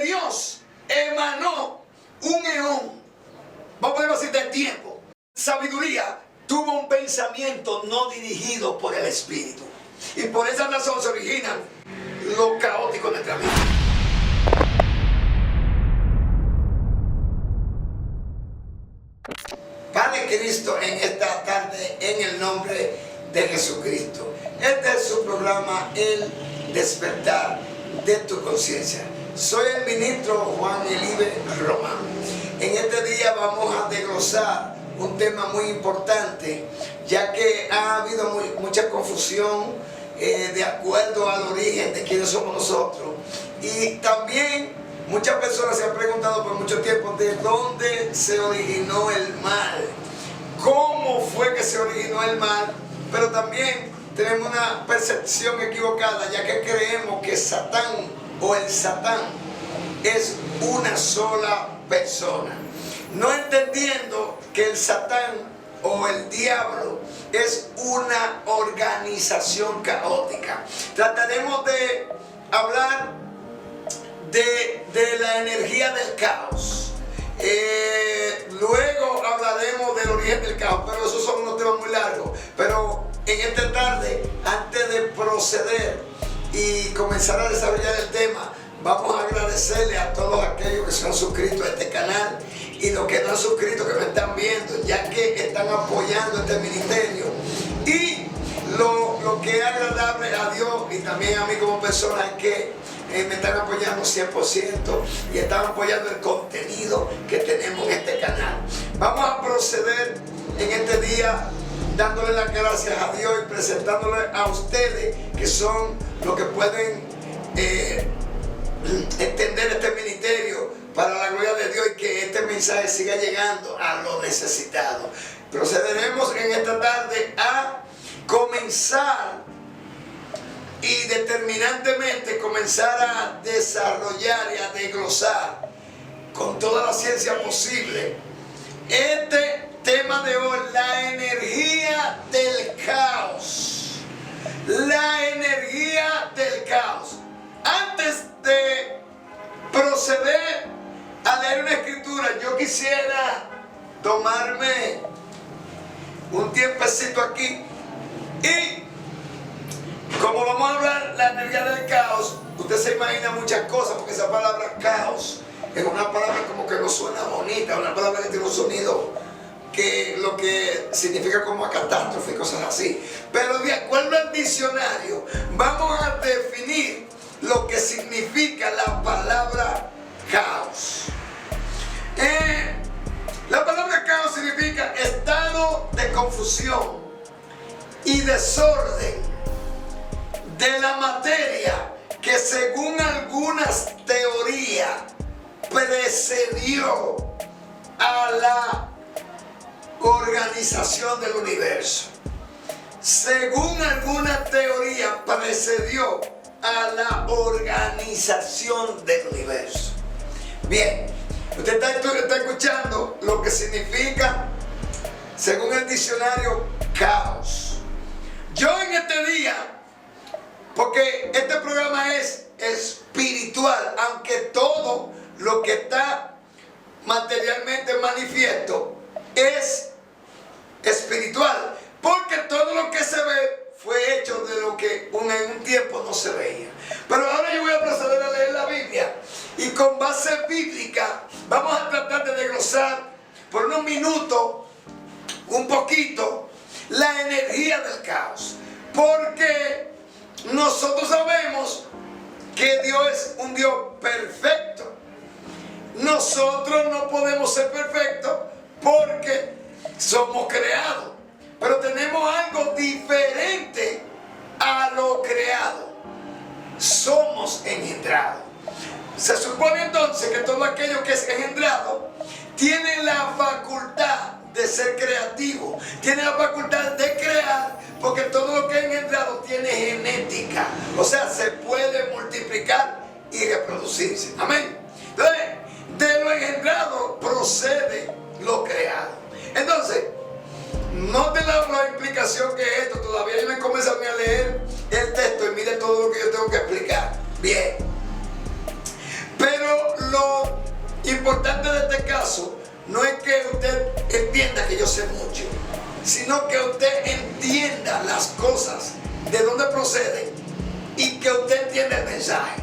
Dios emanó un eón, vamos a decir, de tiempo. Sabiduría tuvo un pensamiento no dirigido por el Espíritu. Y por esa razón se origina lo caótico en nuestra vida. Padre Cristo, en esta tarde, en el nombre de Jesucristo. Este es su programa, El Despertar de tu Conciencia. Soy el ministro Juan Elibe Román. En este día vamos a desglosar un tema muy importante, ya que ha habido mucha confusión de acuerdo al origen de quiénes somos nosotros. Y también muchas personas se han preguntado por mucho tiempo de dónde se originó el mal, cómo fue que se originó el mal, pero también tenemos una percepción equivocada, ya que creemos que Satán o el Satán es una sola persona, no entendiendo que el Satán o el diablo es una organización caótica. Trataremos de hablar de la energía del caos. Luego hablaremos del origen del caos, pero esos son unos temas muy largos. Pero en esta tarde, antes de proceder y comenzar a desarrollar el tema, vamos a agradecerle a todos aquellos que se han suscrito a este canal y los que no han suscrito, que me están viendo, ya que están apoyando este ministerio. Y lo que es agradable a Dios y también a mí como persona es que me están apoyando 100% y están apoyando el contenido que tenemos en este canal. Vamos a proceder en este día dándole las gracias a Dios y presentándole a ustedes, que son los que pueden entender este ministerio para la gloria de Dios y que este mensaje siga llegando a los necesitados. Procederemos en esta tarde a comenzar y determinantemente comenzar a desarrollar y a desglosar con toda la ciencia posible este tema de hoy: la energía del caos. La energía del caos. Antes de proceder a leer una escritura, yo quisiera tomarme un tiempecito aquí y, como vamos a hablar la energía del caos, usted se imagina muchas cosas, porque esa palabra caos es una palabra como que no suena bonita, una palabra que tiene un sonido que lo que significa como a catástrofe y cosas así. Pero de acuerdo al diccionario, vamos a definir lo que significa la palabra caos. La palabra caos significa estado de confusión y desorden de la materia que, según algunas teorías, precedió a la organización del universo. Según alguna teoría, precedió a la organización del universo. Bien, usted está escuchando lo que significa, según el diccionario, caos. Yo en este día, porque este programa es espiritual, aunque todo lo que está materialmente manifiesto es espiritual, porque todo lo que se ve fue hecho de lo que en un tiempo no se veía. Pero ahora yo voy a proceder a leer la Biblia y con base bíblica vamos a tratar de desglosar por unos minutos un poquito la energía del caos, porque nosotros sabemos que Dios es un Dios perfecto. Nosotros no podemos ser perfectos porque somos creados, pero tenemos algo diferente a lo creado: somos engendrados. Se supone entonces que todo aquello que es engendrado tiene la facultad de ser creativo, tiene la facultad de crear, porque todo lo que es engendrado tiene genética, o sea, se puede multiplicar y reproducirse. Amén. Entonces, de lo engendrado procede lo creado. Entonces, note la implicación que es esto. Todavía yo no he comenzado a leer el texto y mire todo lo que yo tengo que explicar. Bien. Pero importante de este caso no es que usted entienda que yo sé mucho, sino que usted entienda las cosas, de dónde proceden, y que usted entienda el mensaje.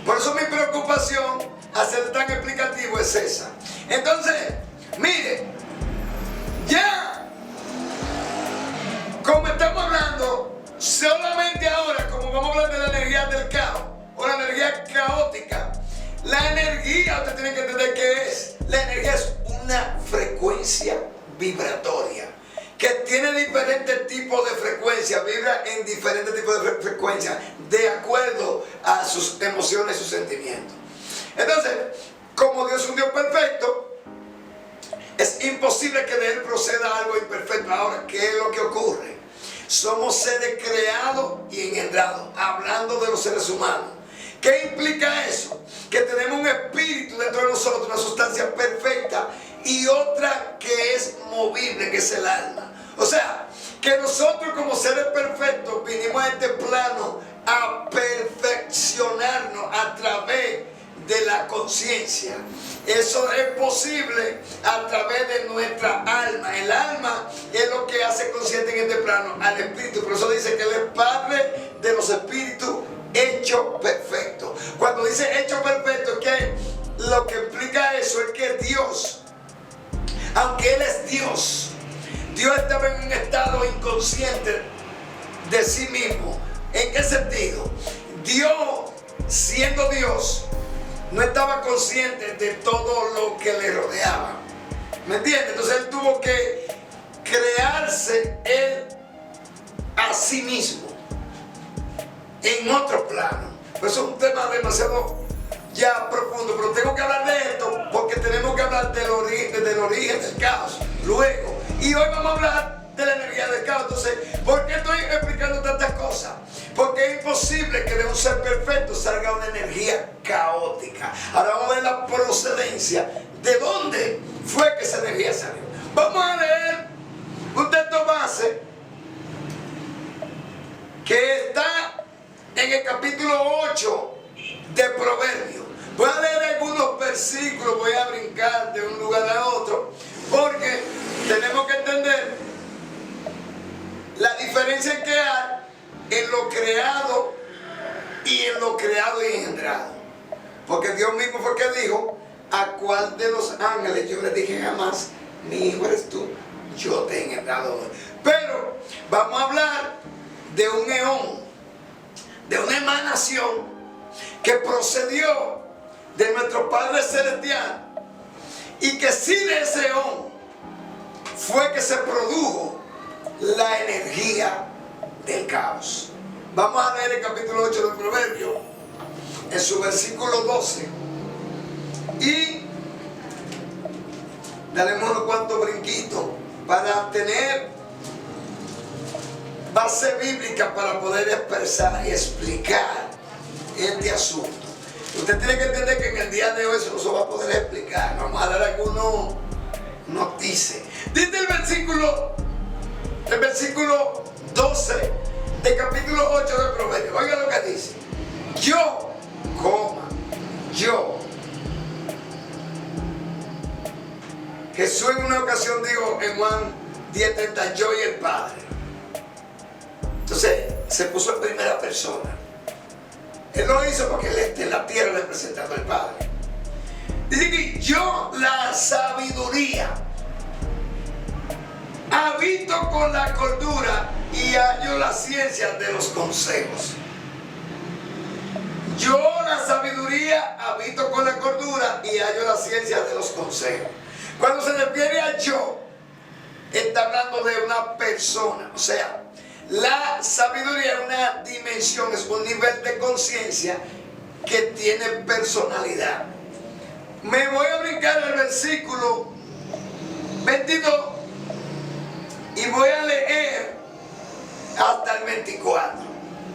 Por eso mi preocupación hacer tan explicativo es esa. Entonces, mire, ya, como estamos hablando, solamente ahora, como vamos a hablar de la energía del caos, o la energía caótica, la energía, usted tiene que entender qué es. La energía es una frecuencia vibratoria que tiene diferentes tipos de frecuencias, vibra en diferentes tipos de frecuencias de acuerdo a sus emociones y sus sentimientos. Entonces, como Dios es un Dios perfecto, es imposible que de Él proceda algo imperfecto. Ahora, ¿qué es lo que ocurre? Somos seres creados y engendrados, hablando de los seres humanos. ¿Qué implica eso? Que tenemos un espíritu dentro de nosotros, una sustancia perfecta, y otra que es movible, que es el alma. O sea, que nosotros como seres perfectos vinimos a este plano a perfeccionarnos a través de la conciencia. Eso es posible a través de nuestra alma. El alma es lo que hace consciente en este plano al espíritu. Por eso dice que Él es Padre de los espíritus hecho perfecto. Cuando dice hecho perfecto, que lo que implica eso es que Dios, aunque Él es Dios, Dios estaba en un estado inconsciente de sí mismo. ¿En qué sentido? Dios, siendo Dios, no estaba consciente de todo lo que le rodeaba. ¿Me entiendes? Entonces Él tuvo que crearse Él a sí mismo en otro plano. Pues es un tema demasiado ya profundo, pero tengo que hablar de esto porque tenemos que hablar del origen del caos luego. Y hoy vamos a hablar de la energía del caos. Entonces, ¿por qué estoy explicando tantas cosas? Porque es imposible que de un ser perfecto salga una energía caótica. Ahora vamos a ver la procedencia. ¿De dónde fue que esa energía salió? Vamos a leer un texto base que está en el capítulo 8 de Proverbios. Voy a leer algunos versículos, voy a brincar de un lugar a otro, porque tenemos que entender la diferencia que hay en lo creado y en lo creado y engendrado. Porque Dios mismo fue que dijo: ¿a cuál de los ángeles yo le dije jamás, mi hijo eres tú, yo te he engendrado hoy? Pero vamos a hablar de un eón, de una emanación que procedió de nuestro Padre Celestial, y que sin ese eón fue que se produjo la energía del caos. Vamos a leer el capítulo 8 del Proverbio en su versículo 12 y daremos unos cuantos brinquitos para tener base bíblica para poder expresar y explicar este asunto. Usted tiene que entender que en el día de hoy eso no se va a poder explicar. Vamos a dar algunos noticias. Dice el versículo 12 del capítulo 8 del Proverbio. Oiga lo que dice: yo, yo. Jesús en una ocasión dijo en Juan 10:30, yo y el Padre. Entonces se puso en primera persona. Él lo hizo porque Él está en la tierra representando al Padre. Dice que yo, la sabiduría, habito con la cordura y hallo la ciencia de los consejos. Yo, la sabiduría, habito con la cordura y hallo la ciencia de los consejos. Cuando se refiere a yo, está hablando de una persona. O sea, la sabiduría es una dimensión, es un nivel de conciencia que tiene personalidad. Me voy a brincar el versículo 22 y voy a leer hasta el 24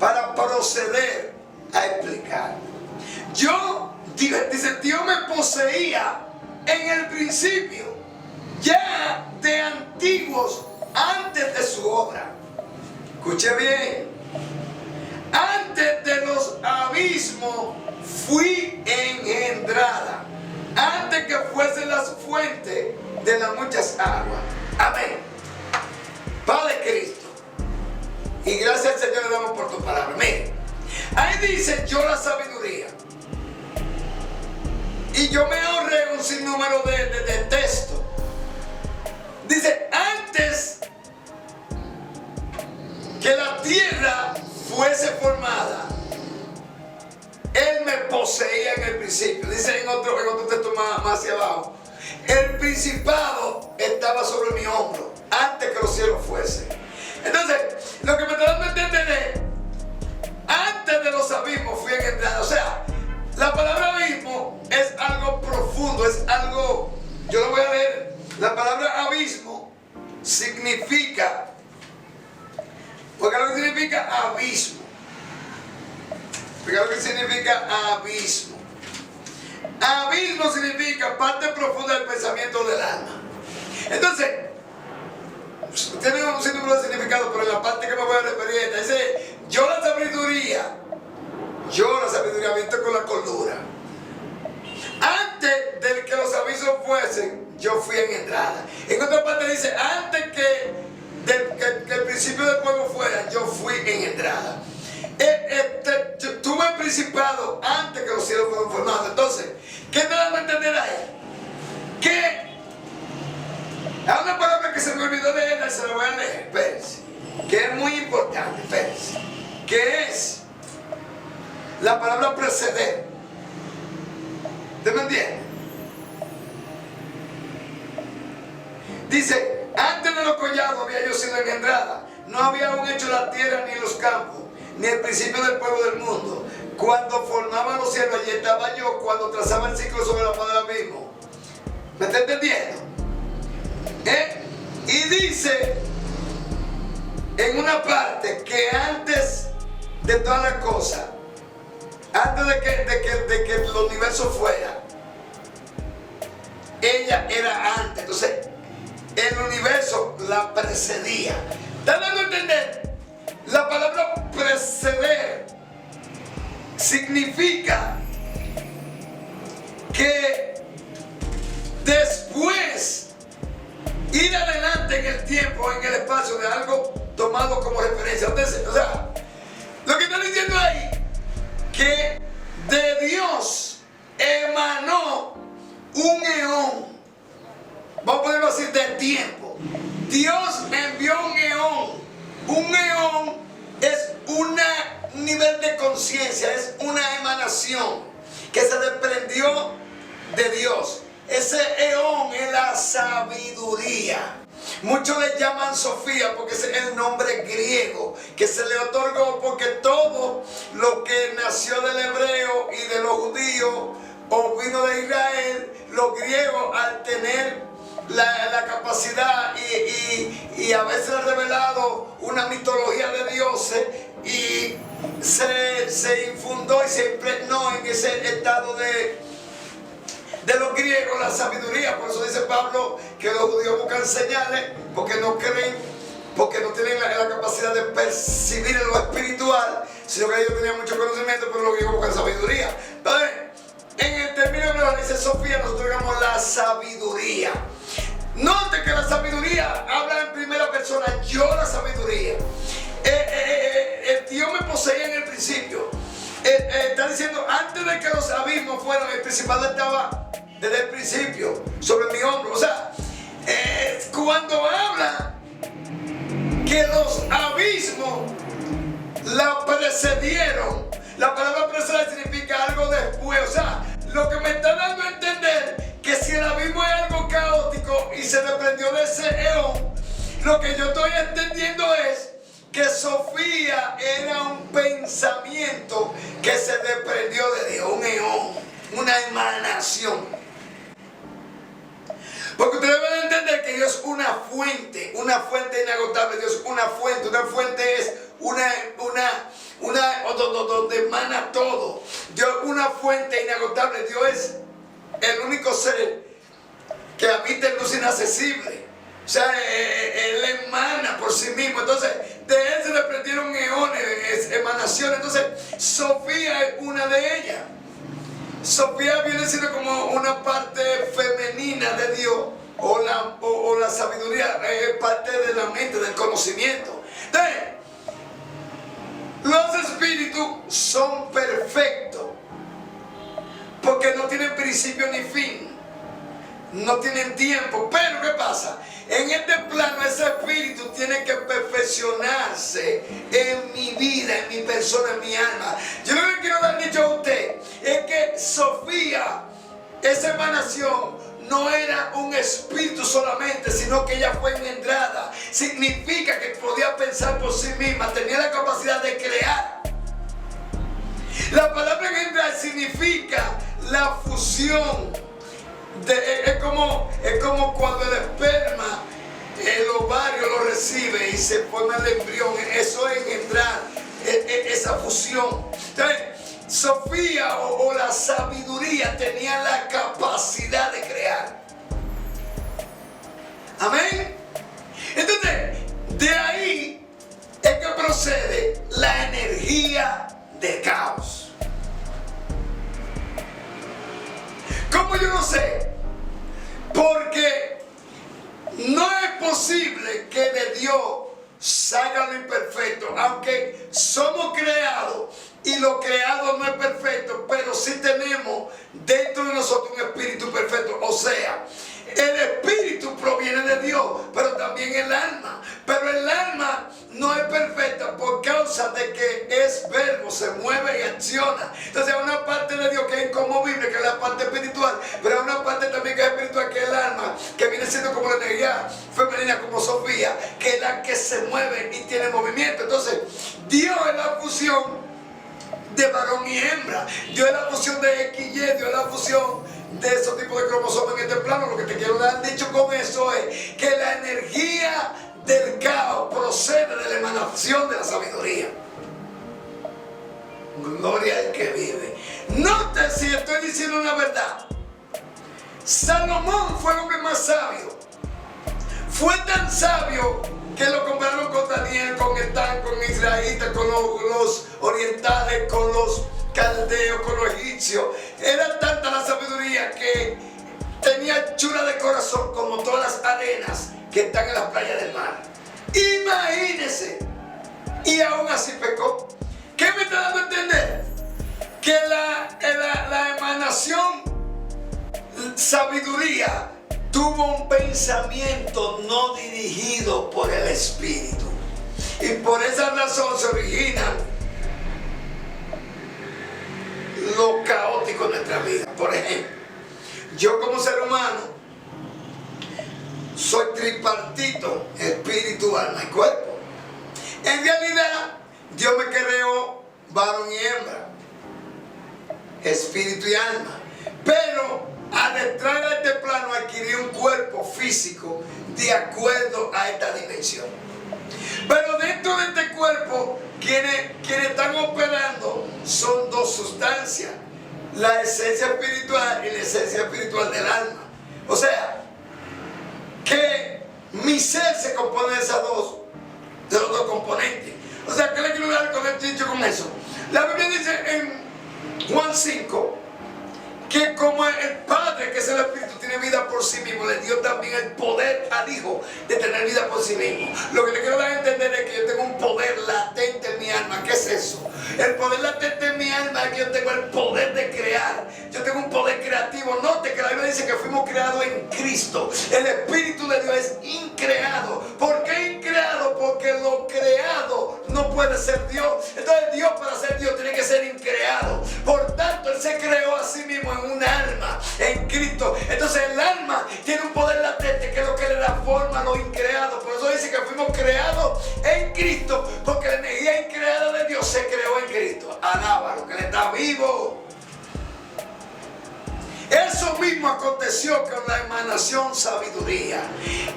para proceder a explicar. Dice, Dios me poseía en el principio, ya de antiguos, antes de su obra. Escuche bien: antes de los abismos fui engendrada, antes que muchas aguas. Amén. Padre Cristo. Y gracias al Señor le damos por tu palabra. Mire, ahí dice yo la sabiduría. Y yo me ahorré un sinnúmero de textos. Dice, antes que la tierra fuese formada, Él me poseía en el principio. Dice en otro texto más hacia abajo, el principado estaba sobre mi hombro antes que los cielos fuesen. Entonces, lo que me está dando a entender es, antes de los abismos fui engendrado. O sea, la palabra abismo es algo profundo, es algo, yo lo voy a leer. La palabra abismo significa, porque lo que significa abismo. Fíjate lo que significa abismo. Abismo significa parte profunda del pensamiento del alma. Entonces, tiene un sinnúmero de significados, pero en la parte que me voy a referir, dice, yo la sabiduría viento con la cordura. Antes de que los avisos fuesen, yo fui engendrada. En otra parte dice, antes que el principio del pueblo fuera, yo fui engendrada. Tuve el principado antes que los cielos fueron formados. Entonces, ¿qué te damos a entender ahí? Que hay una palabra que se me olvidó de ella, se la voy a leer, espérense, que es muy importante, espérense, que es la palabra preceder. ¿Usted me entiende? Dice, antes de los collados había yo sido engendrada, no había aún hecho la tierra ni los campos, ni el principio del pueblo del mundo. Cuando formaban los cielos, allí estaba yo, cuando trazaba el ciclo sobre la faz del abismo. ¿Me está entendiendo? Y dice en una parte que antes de todas las cosas, antes de que el universo fuera, ella era antes. Entonces, el universo la precedía. ¿Están dando a entender? La palabra preceder significa que después, ir adelante en el tiempo, en el espacio de algo tomado como referencia. Entonces, o sea, lo que está diciendo ahí, que de Dios emanó un eón, vamos a ponerlo así, de tiempo. Dios envió un eón. Un eón es un nivel de conciencia, es una emanación que se desprendió de Dios. Ese eón es la sabiduría. Muchos le llaman Sofía porque es el nombre griego que se le otorgó, porque todo lo que nació del hebreo y de los judíos o vino de Israel, los griegos al tener la capacidad y haberse revelado una mitología de dioses y se infundó y se impregnó en ese estado de los griegos la sabiduría. Por eso dice Pablo que los judíos buscan señales porque no creen, porque no tienen la capacidad de percibir en lo espiritual, sino que ellos tenían mucho conocimiento, pero los griegos buscan sabiduría. Entonces, en el término que dice Sofía, nosotros digamos la sabiduría. Note que la sabiduría habla en primera persona, yo la sabiduría. Dios me poseía en el principio. Está diciendo, antes de que los abismos fueran, el principado estaba desde el principio sobre mi hombro. O sea, cuando habla que los abismos la precedieron, la palabra preceder significa algo después. O sea, lo que me está dando a entender que si el abismo es algo caótico y se desprendió de ese eón, lo que yo estoy entendiendo es que Sofía era un pensamiento que se desprendió de Dios, un eón, una emanación. Porque ustedes deben entender que Dios es una fuente inagotable. Dios es una fuente es donde emana todo. Dios es una fuente inagotable. Dios es el único ser que habita en luz inaccesible. O sea, Él emana por sí mismo. Entonces, de Él se desprendieron eones, emanaciones. Entonces, Sofía es una de ellas. Sofía viene siendo como una parte femenina de Dios, o la sabiduría es parte de la mente, del conocimiento. Entonces, los espíritus son perfectos porque no tienen principio ni fin, no tienen tiempo. Pero ¿qué pasa? En este plano ese espíritu tiene que perfeccionarse en mi vida, en mi persona, en mi alma. Yo lo que quiero dar dicho a usted es que Sofía, esa emanación, no era un espíritu solamente, sino que ella fue engendrada. Significa que podía pensar por sí misma, tenía la capacidad de crear. La palabra engendrar significa la fusión. Es como cuando el esperma, el ovario lo recibe y se forma el embrión. Eso es engendrar, esa fusión. Entonces, Sofía o la sabiduría tenía la capacidad de crear. Amén. Entonces, de ahí es que procede la energía de caos. ¿Cómo yo lo sé? Porque no es posible que de Dios salga lo imperfecto, aunque somos creados y lo creado no es perfecto, pero sí tenemos dentro de nosotros un espíritu perfecto. O sea, el espíritu proviene de Dios, pero también el alma. Pero el alma no es perfecta por causa de que es verbo, se mueve y acciona. Entonces hay una parte de Dios que es inconmovible, que es la parte espiritual, pero hay una parte también que es espiritual, que es el alma, que viene siendo como la energía femenina, como Sofía, que es la que se mueve y tiene movimiento. Entonces Dios es la fusión de varón y hembra. Dios es la fusión de X y Dios es la fusión de esos tipos de cromosomas en este plano. Lo que te quiero dar dicho con eso es que la energía del caos procede de la emanación de la sabiduría. Gloria al que vive. Note si estoy diciendo una verdad. Salomón fue el hombre más sabio. Fue tan sabio que lo compararon con Daniel, con Etán, con israelitas, con los orientales, con los caldeos, con los egipcios. Era tanta la sabiduría que tenía chula de corazón como todas las arenas que están en las playas del mar. Imagínense. Y aún así pecó. ¿Qué me está dando a entender? Que la emanación sabiduría tuvo un pensamiento no dirigido por el Espíritu. Y por esa razón se originan lo caótico en nuestra vida. Por ejemplo, yo como ser humano soy tripartito: espíritu, alma y cuerpo. En realidad, Dios me creó varón y hembra, espíritu y alma. Pero al entrar a este plano adquirí un cuerpo físico de acuerdo a esta dimensión. Pero dentro de este cuerpo, quienes están operando son dos sustancias: la esencia espiritual y la esencia espiritual del alma. O sea, que mi ser se compone de los dos componentes. O sea, ¿qué le quiero dar con este dicho con eso? La Biblia dice en Juan 5 que como el Padre, que es el Espíritu, tiene vida por sí mismo, le dio también el poder al Hijo de tener vida por sí mismo. Lo que le quiero dar a entender es que yo tengo un poder latente en mi alma. ¿Qué es eso? El poder latente en mi alma es que yo tengo el poder de crear. Yo tengo un poder creativo. Note que la Biblia dice que fuimos creados en Cristo. El Espíritu de Dios es increado. ¿Por qué increado? Porque lo creado no puede ser Dios. Entonces Dios, para ser Dios, tiene que ser increado. Por tanto, Él se creó a sí mismo en un alma, en Cristo. Entonces el alma tiene un poder latente que es lo que le da forma a lo increado. Por eso dice que fuimos creados en Cristo, porque la energía increada de Dios se creó en Cristo. Alaba lo que le está vivo. Eso mismo aconteció con la emanación sabiduría.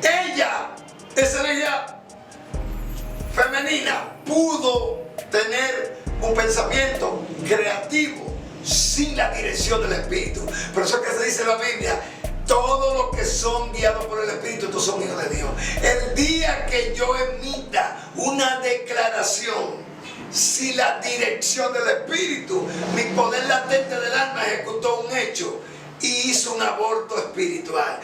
Ella, esa energía femenina, pudo tener un pensamiento creativo sin la dirección del Espíritu. Por eso es que se dice en la Biblia: todos los que son guiados por el Espíritu, estos son hijos de Dios. El día que yo emita una declaración sin la dirección del Espíritu, mi poder latente del alma ejecutó un hecho y hizo un aborto espiritual.